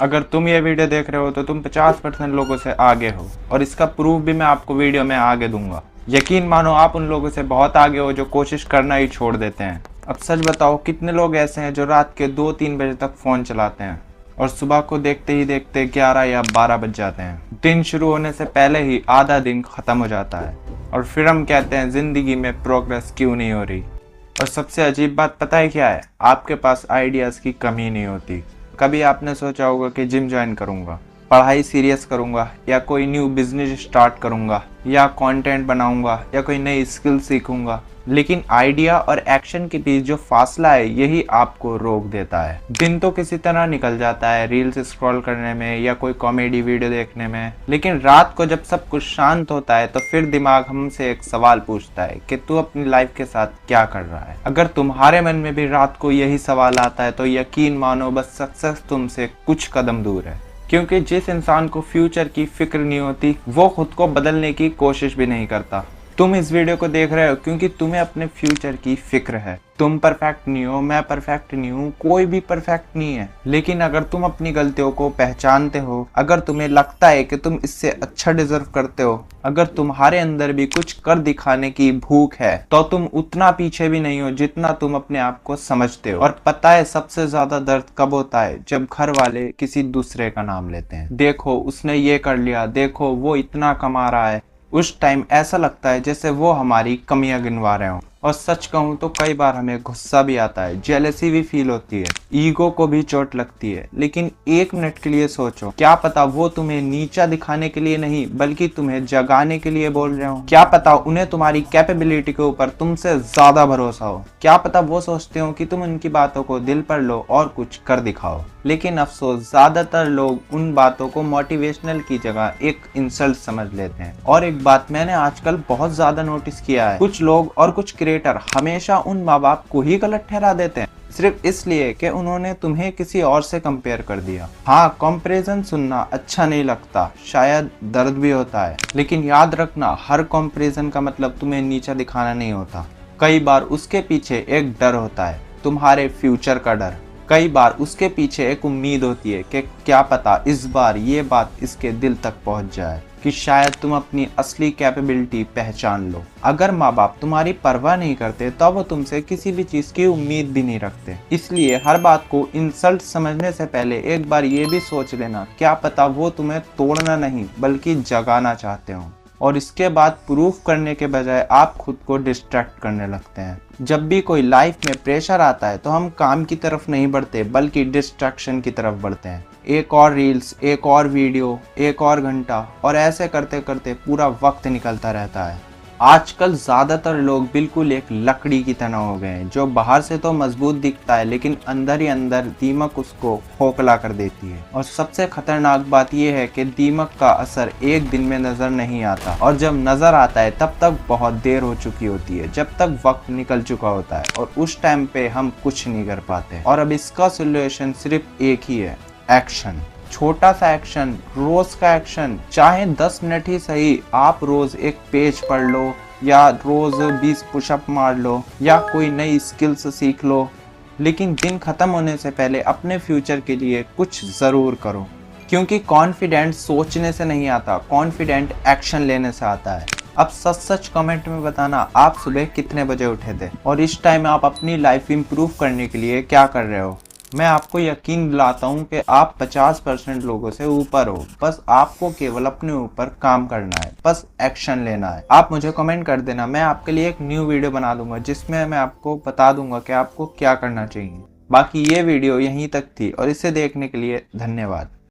अगर तुम ये वीडियो देख रहे हो तो तुम 50% लोगों से आगे हो, और इसका प्रूफ भी मैं आपको वीडियो में आगे दूंगा। यकीन मानो आप उन लोगों से बहुत आगे हो जो कोशिश करना ही छोड़ देते हैं। अब सच बताओ, कितने लोग ऐसे हैं जो रात के 2-3 बजे तक फ़ोन चलाते हैं और सुबह को देखते ही देखते 11 या 12 बज जाते हैं। दिन शुरू होने से पहले ही आधा दिन ख़त्म हो जाता है और फिर हम कहते हैं ज़िंदगी में प्रोग्रेस क्यों नहीं हो रही। और सबसे अजीब बात पता है क्या है? आपके पास आइडियाज़ की कमी नहीं होती। कभी आपने सोचा होगा कि जिम ज्वाइन करूंगा, पढ़ाई सीरियस करूंगा, या कोई न्यू बिजनेस स्टार्ट करूंगा, या कंटेंट बनाऊंगा, या कोई नई स्किल सीखूंगा, लेकिन आइडिया और एक्शन के बीच जो फासला है यही आपको रोक देता है। दिन तो किसी तरह निकल जाता है रील्स स्क्रॉल करने में या कोई कॉमेडी वीडियो देखने में, लेकिन रात को जब सब कुछ शांत होता है तो फिर दिमाग हमसे एक सवाल पूछता है कि तू अपनी लाइफ के साथ क्या कर रहा है। अगर तुम्हारे मन में भी रात को यही सवाल आता है तो यकीन मानो बस सक्सेस तुमसे कुछ कदम दूर है। क्योंकि जिस इंसान को फ्यूचर की फिक्र नहीं होती वो खुद को बदलने की कोशिश भी नहीं करता। तुम इस वीडियो को देख रहे हो क्योंकि तुम्हें अपने फ्यूचर की फिक्र है। तुम परफेक्ट नहीं हो, मैं परफेक्ट नहीं हूँ, कोई भी परफेक्ट नहीं है। लेकिन अगर तुम अपनी गलतियों को पहचानते हो, अगर तुम्हें लगता है कि तुम इससे अच्छा डिजर्व करते हो, अगर तुम्हारे अंदर भी कुछ कर दिखाने की भूख है, तो तुम उतना पीछे भी नहीं हो जितना तुम अपने आप को समझते हो। और पता है सबसे ज्यादा दर्द कब होता है? जब घर वाले किसी दूसरे का नाम लेते हैं। देखो उसने ये कर लिया, देखो वो इतना कमा रहा है। उस टाइम ऐसा लगता है जैसे वो हमारी कमियां गिनवा रहे हो। और सच कहूँ तो कई बार हमें गुस्सा भी आता है, जेलसी भी फील होती है, ईगो को भी चोट लगती है। लेकिन एक मिनट के लिए सोचो, क्या पता वो तुम्हें नीचा दिखाने के लिए नहीं बल्कि तुम्हें जगाने के लिए बोल रहे हो। क्या पता उन्हें तुम्हारी कैपेबिलिटी के ऊपर तुमसे ज्यादा भरोसा हो। क्या पता वो सोचते हो कि तुम उनकी बातों को दिल पर लो और कुछ कर दिखाओ। लेकिन अफसोस ज्यादातर लोग उन बातों को मोटिवेशनल की जगह एक इंसल्ट समझ लेते हैं। और एक बात मैंने आजकल बहुत ज्यादा नोटिस किया है, कुछ लोग और कुछ क्रिएटर हमेशा उन माँ बाप को ही गलत ठहरा देते हैं सिर्फ इसलिए कि उन्होंने तुम्हें किसी और से कंपेयर कर दिया। हाँ, कंपैरिजन सुनना अच्छा नहीं लगता, शायद दर्द भी होता है, लेकिन याद रखना हर कंपैरिजन का मतलब तुम्हें नीचा दिखाना नहीं होता। कई बार उसके पीछे एक डर होता है, तुम्हारे फ्यूचर का डर। कई बार उसके पीछे एक उम्मीद होती है कि क्या पता इस बार ये बात इसके दिल तक पहुंच जाए, कि शायद तुम अपनी असली कैपेबिलिटी पहचान लो। अगर माँ बाप तुम्हारी परवाह नहीं करते तो वो तुमसे किसी भी चीज की उम्मीद भी नहीं रखते। इसलिए हर बात को इंसल्ट समझने से पहले एक बार ये भी सोच लेना, क्या पता वो तुम्हें तोड़ना नहीं बल्कि जगाना चाहते हो। और इसके बाद प्रूफ करने के बजाय आप खुद को डिस्ट्रैक्ट करने लगते हैं। जब भी कोई लाइफ में प्रेशर आता है तो हम काम की तरफ नहीं बढ़ते बल्कि डिस्ट्रैक्शन की तरफ बढ़ते हैं। एक और रील्स, एक और वीडियो, एक और घंटा, और ऐसे करते करते पूरा वक्त निकलता रहता है। आजकल ज्यादातर लोग बिल्कुल एक लकड़ी की तरह हो गए हैं, जो बाहर से तो मजबूत दिखता है लेकिन अंदर ही अंदर दीमक उसको खोखला कर देती है। और सबसे खतरनाक बात यह है कि दीमक का असर एक दिन में नजर नहीं आता, और जब नजर आता है तब तक बहुत देर हो चुकी होती है, जब तक वक्त निकल चुका होता है, और उस टाइम पे हम कुछ नहीं कर पाते। और अब इसका सोल्यूशन सिर्फ एक ही है, एक्शन। छोटा सा एक्शन, रोज का एक्शन, चाहे 10 मिनट ही सही। आप रोज एक पेज पढ़ लो, या रोज 20 पुशअप मार लो, या कोई नई स्किल्स सीख लो, लेकिन दिन खत्म होने से पहले अपने फ्यूचर के लिए कुछ जरूर करो। क्योंकि कॉन्फिडेंट सोचने से नहीं आता, कॉन्फिडेंट एक्शन लेने से आता है। अब सच सच कमेंट में बताना, आप सुबह कितने बजे उठे थे और इस टाइम आप अपनी लाइफ इंप्रूव करने के लिए क्या कर रहे हो। मैं आपको यकीन दिलाता हूँ कि आप 50% लोगों से ऊपर हो। बस आपको केवल अपने ऊपर काम करना है, बस एक्शन लेना है। आप मुझे कमेंट कर देना, मैं आपके लिए एक न्यू वीडियो बना दूंगा जिसमें मैं आपको बता दूंगा कि आपको क्या करना चाहिए। बाकी ये वीडियो यहीं तक थी और इसे देखने के लिए धन्यवाद।